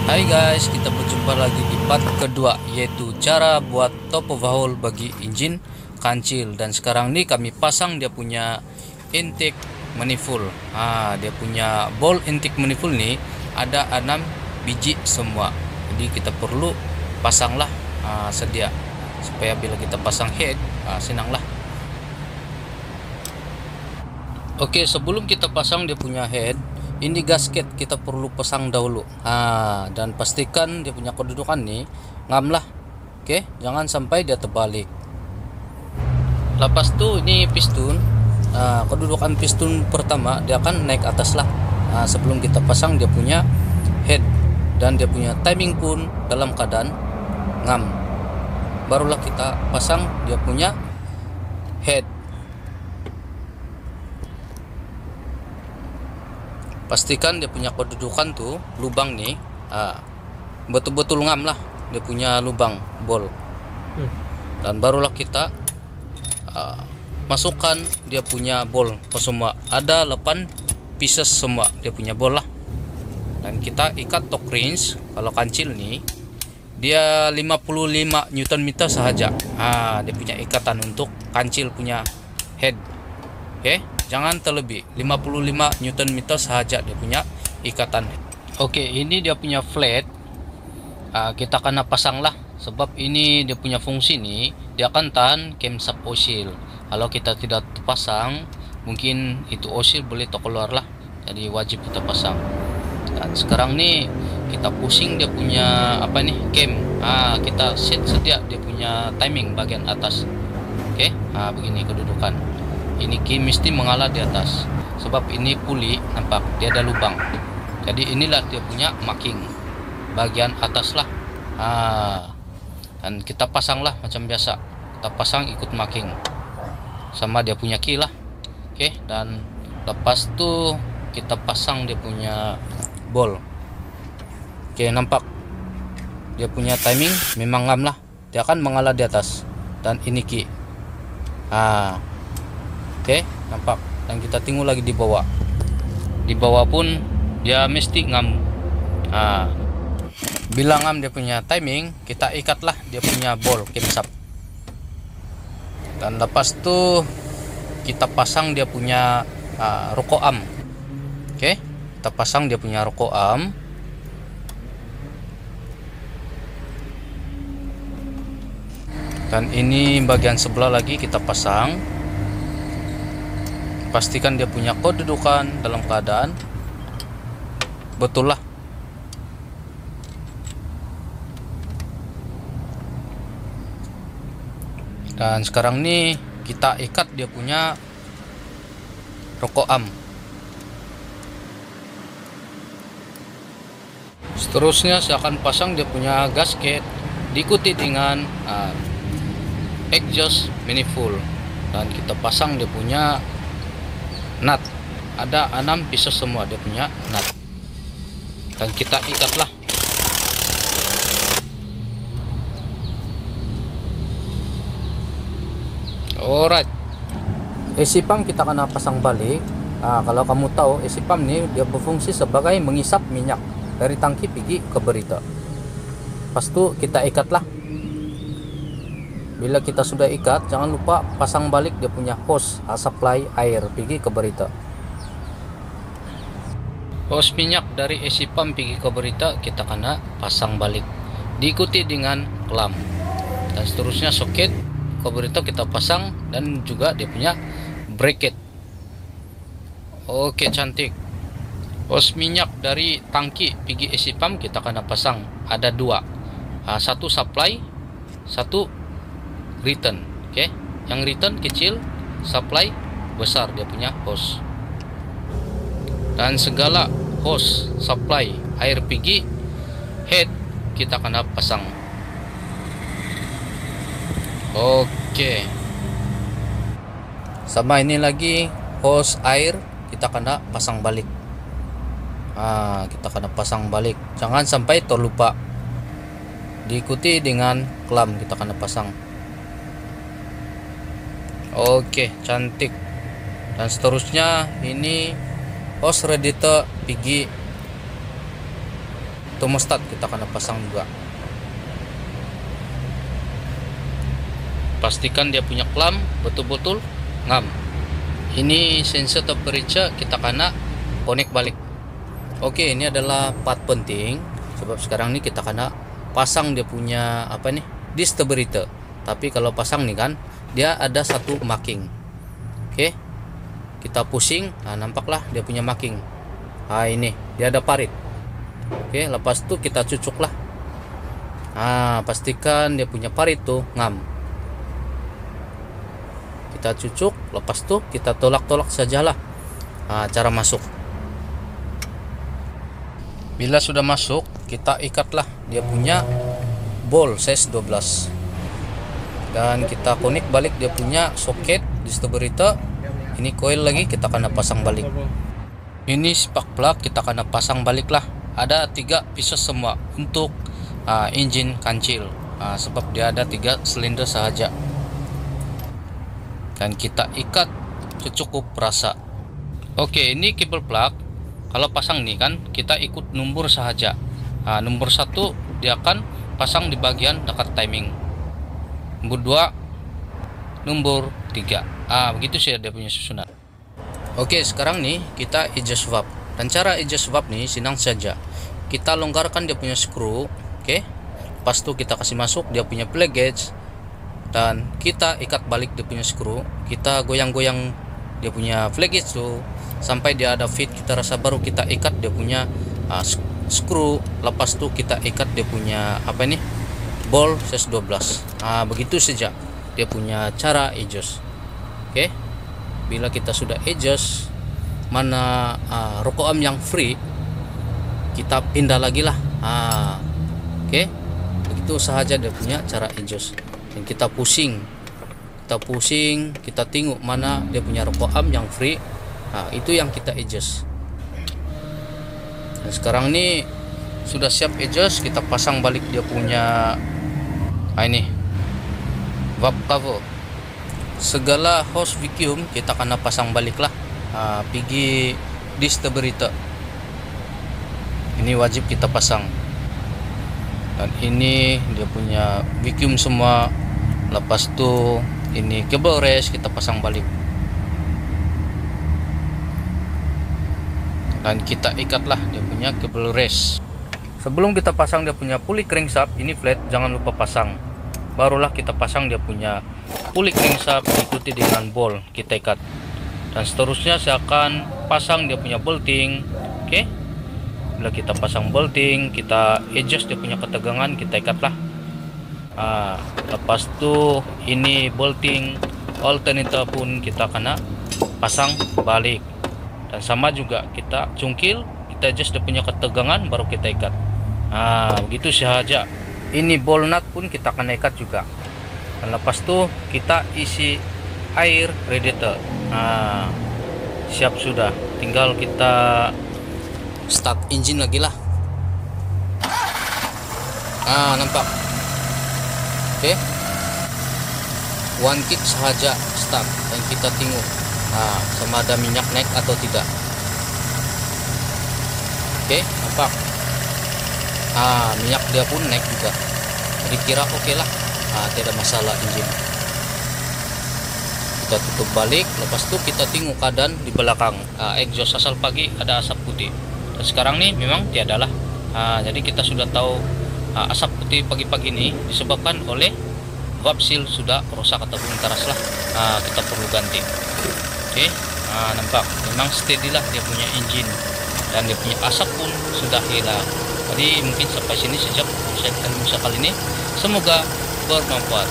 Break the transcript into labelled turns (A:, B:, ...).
A: Hai guys, kita berjumpa lagi di part kedua, yaitu cara buat top overhaul bagi engine kancil. Dan sekarang ini kami pasang dia punya intake manifold. Dia punya ball intake manifold nih ada 6 biji semua. Jadi kita perlu pasanglah sedia supaya bila kita pasang head senanglah. Oke, sebelum kita pasang dia punya head, ini gasket kita perlu pasang dahulu. Dan pastikan dia punya kedudukan nih ngam lah. Oke, jangan sampai dia terbalik. Lepas tu ini piston. Kedudukan piston pertama dia akan naik atas lah. Sebelum kita pasang dia punya head dan dia punya timing pun dalam keadaan ngam. Barulah kita pasang dia punya head. Pastikan dia punya kedudukan tuh lubang nih betul-betul ngam lah dia punya lubang bol. Dan barulah kita masukkan dia punya bol semua, ada 8 pieces semua dia punya bol lah. Dan kita ikat torque wrench. Kalau kancil nih dia 55 Newton meter sahaja. Dia punya ikatan untuk kancil punya head. Oke, jangan terlebih 55 Newton meter sahaja dia punya ikatan. Oke, ini dia punya flat. Kita kena pasang lah, sebab ini dia punya fungsi nih, dia akan tahan camshaft oil. Kalau kita tidak pasang, mungkin itu oil boleh terkeluar lah. Jadi wajib kita pasang. Dan sekarang nih kita pusing dia punya cam. Kita set sedia dia punya timing bagian atas. Oke, begini kedudukan. Ini key mesti mengalah di atas, sebab ini puli nampak dia ada lubang. Jadi inilah dia punya marking bagian atas lah. Dan kita pasang lah macam biasa, kita pasang ikut marking sama dia punya key lah. Oke, dan lepas tu kita pasang dia punya ball. Oke, nampak dia punya timing memang ngam lah, dia akan mengalah di atas. Dan ini key. Oke, nampak. Dan kita tengok lagi di bawah. Di bawah pun dia mesti ngam. Bila ngam dia punya timing, kita ikatlah dia punya ball camshaft. Dan lepas tu kita pasang dia punya rokok arm. Oke, kita pasang dia punya rokok arm. Dan ini bagian sebelah lagi kita pasang. Pastikan dia punya kedudukan dalam keadaan betul lah. Dan sekarang nih kita ikat dia punya rokok arm. Seterusnya saya akan pasang dia punya gasket, diikuti dengan exhaust manifold. Dan kita pasang dia punya nut, ada 6 pieces semua dia punya nut. Dan kita ikatlah. Alright, AC pump kita kena pasang balik. Kalau kamu tahu, AC pump ini dia berfungsi sebagai mengisap minyak dari tangki pergi ke berita. Lepas tu kita ikatlah. Bila kita sudah ikat, jangan lupa pasang balik dia punya hose supply air pergi ke berita. Hose minyak dari AC pump pergi ke berita kita kena pasang balik, diikuti dengan clamp. Dan seterusnya soket ke berita kita pasang, dan juga dia punya bracket. Oke, cantik. Hose minyak dari tangki pergi AC pump kita kena pasang, ada 2. Satu supply, satu return. Oke, yang return kecil, supply besar dia punya hose. Dan segala hose supply air pergi head kita kena pasang. Oke, sama ini lagi hose air kita kena pasang balik. Kita kena pasang balik, jangan sampai terlupa. Diikuti dengan clamp kita kena pasang. Oke, cantik. Dan seterusnya ini hose radiator pergi thermostat kita akan pasang juga. Pastikan dia punya clamp betul-betul ngam. Ini sensor temperature kita kena connect balik. Oke, ini adalah part penting sebab sekarang nih kita kena pasang dia punya apa nih, distributor. Tapi kalau pasang nih kan dia ada satu marking. Oke, kita pusing, nah nampaklah dia punya marking. Nah ini dia ada parit. Oke, lepas itu kita cucuk lah. Nah pastikan dia punya parit tuh ngam. Kita cucuk, lepas tuh kita tolak-tolak sajalah. Nah, cara masuk. Bila sudah masuk, kita ikatlah dia punya ball size 12. Dan kita connect balik dia punya soket distributor. Ini coil lagi kita akan pasang balik. Ini spark plug kita akan pasang balik lah. Ada 3 pieces semua untuk engine kancil. Sebab dia ada 3 silinder sahaja. Dan kita ikat secukup rasa. Oke, ini kabel plug kalau pasang nih kan kita ikut nomor sahaja. Nomor 1 dia akan pasang di bagian dekat timing. Nomor 2, nomor 3. Begitu sih dia punya susunan. Oke, sekarang nih kita adjust valve. Dan cara adjust valve nih senang saja. Kita longgarkan dia punya screw, oke. Pas tuh kita kasih masuk dia punya plug gauge. Dan kita ikat balik dia punya screw. Kita goyang-goyang dia punya flag gauge tuh sampai dia ada fit, kita rasa baru kita ikat dia punya screw. Lepas tuh kita ikat dia punya apa ini, ball size 12. Begitu saja dia punya cara adjust. Oke, bila kita sudah adjust mana rokok arm yang free, kita pindah lagi lah. Oke, begitu saja dia punya cara adjust. Dan kita pusing, kita tengok mana dia punya rokok arm yang free. Itu yang kita adjust. Dan sekarang ini sudah siap adjust, kita pasang balik dia punya ini valve cover. Segala hose vacuum kita akan pasang balik lah. Pergi distributor ini wajib kita pasang. Dan ini dia punya vacuum semua. Lepas tu ini kabel race kita pasang balik. Dan kita ikatlah dia punya kabel race. Sebelum kita pasang dia punya pulley crankshaft ini flat, jangan lupa pasang. Barulah kita pasang dia punya pulley crankshaft diikuti dengan ball kita ikat. Dan seterusnya saya akan pasang dia punya bolting. Oke, bila kita pasang bolting, kita adjust dia punya ketegangan, kita ikatlah. Lepas tu ini bolting alternator pun kita kena pasang balik. Dan sama juga kita cungkil, kita adjust dia punya ketegangan, baru kita ikat. Begitu saja. Ini ball nut pun kita akan ikat juga. Dan lepas tu kita isi air radiator. Siap sudah, tinggal kita start engine lagi lah. Nampak. Oke, one kick sahaja start. Dan kita tengok sama ada minyak naik atau tidak. Oke, nampak. Minyak dia pun naik juga. Jadi kira oke lah. Tidak masalah engine. Kita tutup balik. Lepas itu kita tengok keadaan di belakang. Exhaust asal pagi ada asap putih. Dan sekarang nih memang tiada lah. Jadi kita sudah tahu asap putih pagi-pagi ini disebabkan oleh valve seal sudah rusak ataupun keras lah. Kita perlu ganti. Oke, nampak memang steady lah dia punya engine. Dan dia punya asap pun sudah hilang. Jadi mungkin sampai sini sejak saya ilmu kali ini. Semoga bermanfaat.